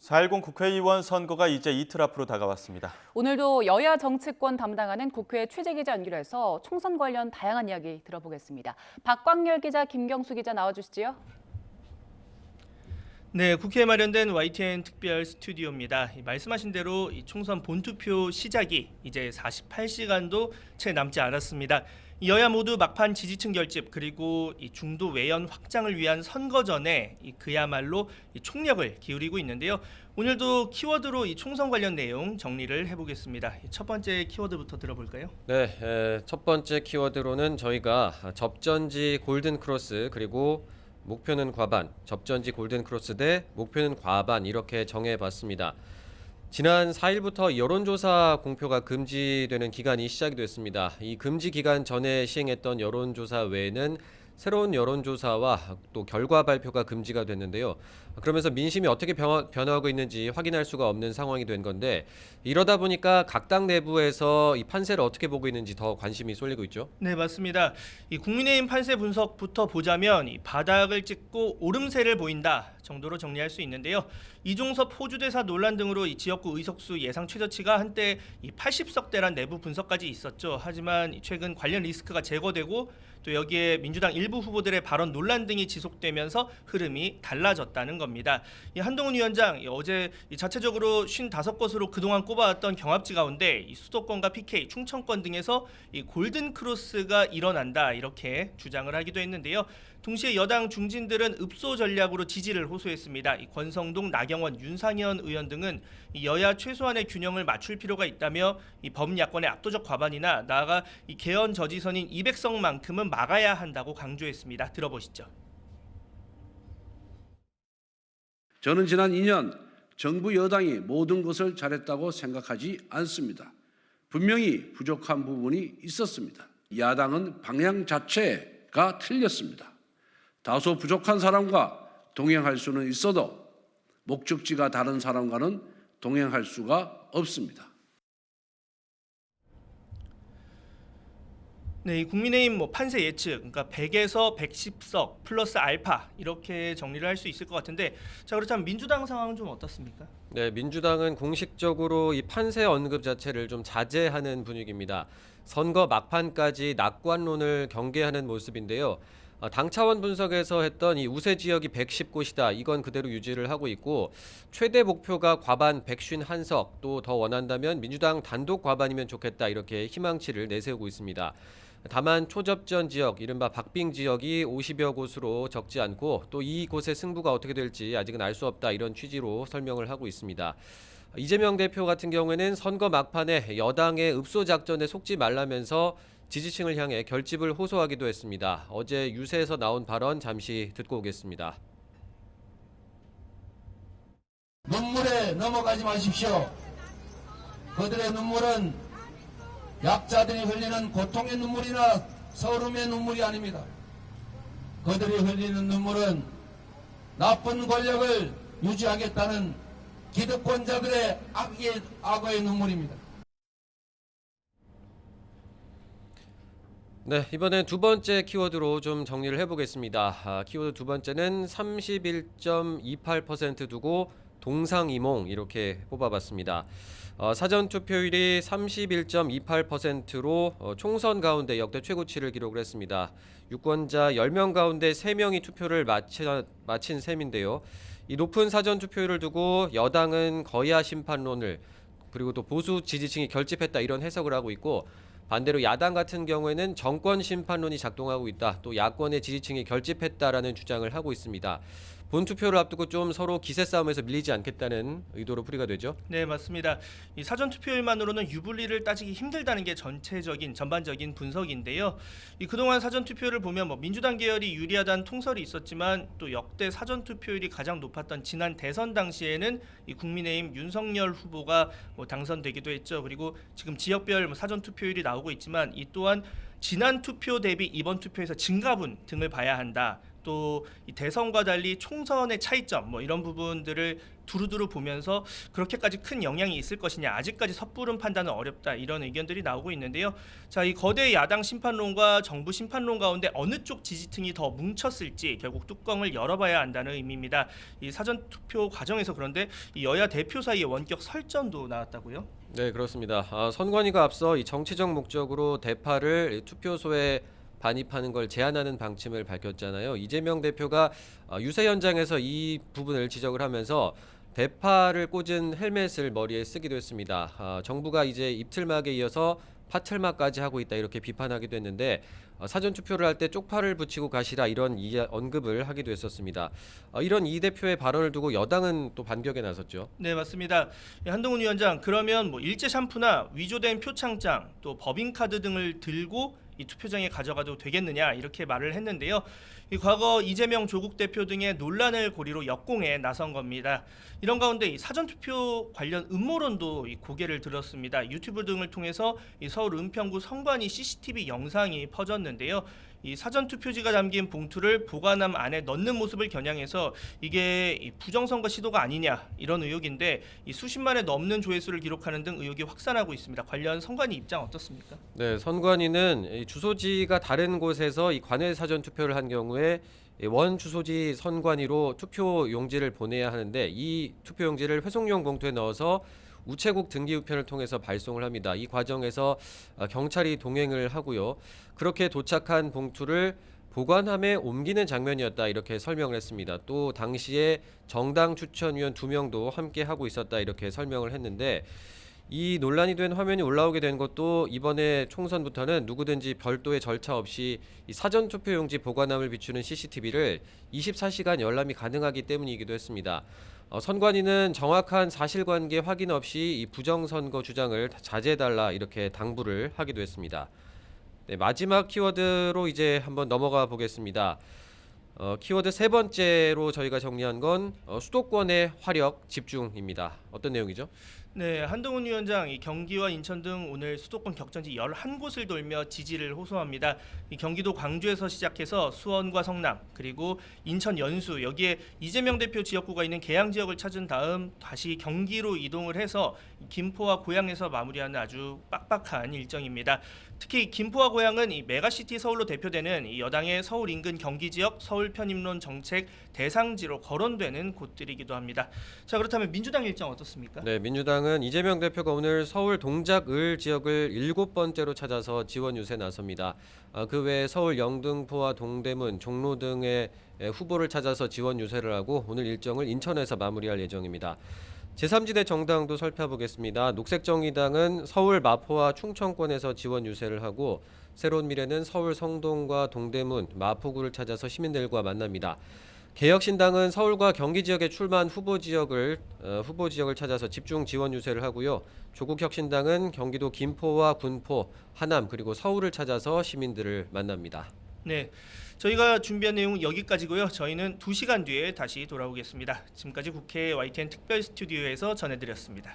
4.10 국회의원 선거가 이제 이틀 앞으로 다가왔습니다. 오늘도 여야 정치권 담당하는 국회 취재기자 연결해서 총선 관련 다양한 이야기 들어보겠습니다. 박광렬 기자, 김경수 기자 나와주시죠. 네, 국회에 마련된 YTN 특별 스튜디오입니다. 말씀하신 대로 이 총선 본투표 시작이 이제 48시간도 채 남지 않았습니다. 여야 모두 막판 지지층 결집 그리고 이 중도 외연 확장을 위한 선거전에 그야말로 총력을 기울이고 있는데요. 오늘도 키워드로 이 총선 관련 내용 정리를 해보겠습니다. 첫 번째 키워드부터 들어볼까요? 네, 첫 번째 키워드로는 저희가 접전지 골든크로스 그리고 목표는 과반, 접전지 골든크로스 대 목표는 과반 이렇게 정해봤습니다. 지난 4일부터 여론조사 공표가 금지되는 기간이 시작이 됐습니다. 이 금지 기간 전에 시행했던 여론조사 외에는 새로운 여론조사와 또 결과 발표가 금지가 됐는데요. 그러면서 민심이 어떻게 변화하고 있는지 확인할 수가 없는 상황이 된 건데, 이러다 보니까 각 당 내부에서 이 판세를 어떻게 보고 있는지 더 관심이 쏠리고 있죠. 네, 맞습니다. 이 국민의힘 판세 분석부터 보자면 이 바닥을 찍고 오름세를 보인다 정도로 정리할 수 있는데요. 이종섭 호주대사 논란 등으로 이 지역구 의석수 예상 최저치가 한때 이 80석대란 내부 분석까지 있었죠. 하지만 최근 관련 리스크가 제거되고 또 여기에 민주당 일부 후보들의 발언 논란 등이 지속되면서 흐름이 달라졌다는 겁니다. 이 한동훈 위원장 어제 자체적으로 55곳으로 그동안 꼽아왔던 경합지 가운데 이 수도권과 PK, 충청권 등에서 이 골든 크로스가 일어난다 이렇게 주장을 하기도 했는데요. 동시에 여당 중진들은 읍소 전략으로 지지를 호소했습니다. 이 권성동, 나경원, 윤상현 의원 등은 이 여야 최소한의 균형을 맞출 필요가 있다며 이 범야권의 압도적 과반이나 나아가 이 개헌 저지선인 200석만큼은 막아야 한다고 강조했습니다. 들어보시죠. 저는 지난 2년 정부 여당이 모든 것을 잘했다고 생각하지 않습니다. 분명히 부족한 부분이 있었습니다. 야당은 방향 자체가 틀렸습니다. 다소 부족한 사람과 동행할 수는 있어도 목적지가 다른 사람과는 동행할 수가 없습니다. 네, 이 국민의힘 판세 예측, 그러니까 100에서 110석 플러스 알파 이렇게 정리를 할 수 있을 것 같은데, 자 그렇다면 민주당 상황은 좀 어떻습니까? 네, 민주당은 공식적으로 이 판세 언급 자체를 좀 자제하는 분위기입니다. 선거 막판까지 낙관론을 경계하는 모습인데요. 당 차원 분석에서 했던 이 우세 지역이 110곳이다. 이건 그대로 유지를 하고 있고, 최대 목표가 과반 151석, 또 더 원한다면 민주당 단독 과반이면 좋겠다. 이렇게 희망치를 내세우고 있습니다. 다만 초접전 지역, 이른바 박빙 지역이 50여 곳으로 적지 않고 또 이곳의 승부가 어떻게 될지 아직은 알 수 없다. 이런 취지로 설명을 하고 있습니다. 이재명 대표 같은 경우에는 선거 막판에 여당의 읍소 작전에 속지 말라면서 지지층을 향해 결집을 호소하기도 했습니다. 어제 유세에서 나온 발언 잠시 듣고 오겠습니다. 눈물에 넘어가지 마십시오. 그들의 눈물은 약자들이 흘리는 고통의 눈물이나 서름의 눈물이 아닙니다. 그들이 흘리는 눈물은 나쁜 권력을 유지하겠다는 기득권자들의 악의 눈물입니다. 네, 이번엔 두 번째 키워드로 좀 정리를 해보겠습니다. 키워드 두 번째는 31.28% 두고 동상이몽 이렇게 뽑아봤습니다. 사전 투표율이 31.28%로 총선 가운데 역대 최고치를 기록을 했습니다. 유권자 10명 가운데 3명이 투표를 마친 셈인데요. 이 높은 사전 투표율을 두고 여당은 거야 심판론을, 그리고 또 보수 지지층이 결집했다 이런 해석을 하고 있고, 반대로 야당 같은 경우에는 정권 심판론이 작동하고 있다, 또 야권의 지지층이 결집했다라는 주장을 하고 있습니다. 본투표를 앞두고 좀 서로 기세 싸움에서 밀리지 않겠다는 의도로 풀이가 되죠. 네, 맞습니다. 이 사전 투표율만으로는 유불리를 따지기 힘들다는 게 전반적인 분석인데요. 이 그동안 사전 투표를 보면 민주당 계열이 유리하다는 통설이 있었지만 또 역대 사전 투표율이 가장 높았던 지난 대선 당시에는 이 국민의힘 윤석열 후보가 당선되기도 했죠. 그리고 지금 지역별 사전 투표율이 나오고 있지만 이 또한 지난 투표 대비 이번 투표에서 증가분 등을 봐야 한다. 또 이 대선과 달리 총선의 차이점 뭐 이런 부분들을 두루두루 보면서 그렇게까지 큰 영향이 있을 것이냐 아직까지 섣부른 판단은 어렵다 이런 의견들이 나오고 있는데요. 자, 이 거대 야당 심판론과 정부 심판론 가운데 어느 쪽 지지층이 더 뭉쳤을지 결국 뚜껑을 열어봐야 한다는 의미입니다. 이 사전 투표 과정에서 그런데 이 여야 대표 사이에 원격 설전도 나왔다고요? 네, 그렇습니다. 선관위가 앞서 이 정치적 목적으로 대파를 투표소에 반입하는 걸 제한하는 방침을 밝혔잖아요. 이재명 대표가 유세 현장에서 이 부분을 지적을 하면서 대파를 꽂은 헬멧을 머리에 쓰기도 했습니다. 정부가 이제 입틀막에 이어서 파틀막까지 하고 있다 이렇게 비판하기도 했는데 사전 투표를 할 때 쪽팔을 붙이고 가시라 이런 언급을 하기도 했었습니다. 이런 이 대표의 발언을 두고 여당은 또 반격에 나섰죠. 네, 맞습니다. 한동훈 위원장, 그러면 뭐 일제 샴푸나 위조된 표창장 또 법인카드 등을 들고 이 투표장에 가져가도 되겠느냐 이렇게 말을 했는데요. 이 과거 이재명 조국 대표 등의 논란을 고리로 역공에 나선 겁니다. 이런 가운데 이 사전 투표 관련 음모론도 이 고개를 들었습니다. 유튜브 등을 통해서 이 서울 은평구 선관위 CCTV 영상이 퍼졌는데요. 이 사전 투표지가 담긴 봉투를 보관함 안에 넣는 모습을 겨냥해서 이게 이 부정선거 시도가 아니냐 이런 의혹인데 이 수십만에 넘는 조회수를 기록하는 등 의혹이 확산하고 있습니다. 관련 선관위 입장 어떻습니까? 네, 선관위는 이 주소지가 다른 곳에서 이 관외 사전 투표를 한 경우에 원 주소지 선관위로 투표 용지를 보내야 하는데 이 투표 용지를 회송용 봉투에 넣어서 우체국 등기 우편을 통해서 발송을 합니다. 이 과정에서 경찰이 동행을 하고요. 그렇게 도착한 봉투를 보관함에 옮기는 장면이었다 이렇게 설명을 했습니다. 또 당시에 정당 추천위원 2명도 함께 하고 있었다 이렇게 설명을 했는데 이 논란이 된 화면이 올라오게 된 것도 이번에 총선부터는 누구든지 별도의 절차 없이 이 사전 투표용지 보관함을 비추는 CCTV를 24시간 열람이 가능하기 때문이기도 했습니다. 선관위는 정확한 사실관계 확인 없이 이 부정선거 주장을 자제해달라 이렇게 당부를 하기도 했습니다. 네, 마지막 키워드로 이제 한번 넘어가 보겠습니다. 키워드 세 번째로 저희가 정리한 건 수도권의 화력 집중입니다. 어떤 내용이죠? 네, 한동훈 위원장 이 경기와 인천 등 오늘 수도권 격전지 11곳을 돌며 지지를 호소합니다. 이 경기도 광주에서 시작해서 수원과 성남 그리고 인천 연수 여기에 이재명 대표 지역구가 있는 계양 지역을 찾은 다음 다시 경기로 이동을 해서 김포와 고양에서 마무리하는 아주 빡빡한 일정입니다. 특히 김포와 고양은 이 메가시티 서울로 대표되는 이 여당의 서울 인근 경기 지역 서울 편입론 정책 대상지로 거론되는 곳들이기도 합니다. 자, 그렇다면 민주당 일정 어떻습니까? 네, 민주당은 이재명 대표가 오늘 서울 동작을 지역을 7번째로 찾아서 지원 유세에 나섭니다. 그 외에 서울 영등포와 동대문, 종로 등의 후보를 찾아서 지원 유세를 하고 오늘 일정을 인천에서 마무리할 예정입니다. 제3지대 정당도 살펴보겠습니다. 녹색정의당은 서울 마포와 충청권에서 지원 유세를 하고 새로운 미래는 서울 성동과 동대문, 마포구를 찾아서 시민들과 만납니다. 개혁신당은 서울과 경기 지역에 출마한 후보 지역을 찾아서 집중 지원 유세를 하고요. 조국혁신당은 경기도 김포와 군포, 하남 그리고 서울을 찾아서 시민들을 만납니다. 네, 저희가 준비한 내용은 여기까지고요. 저희는 2시간 뒤에 다시 돌아오겠습니다. 지금까지 국회 YTN 특별 스튜디오에서 전해드렸습니다.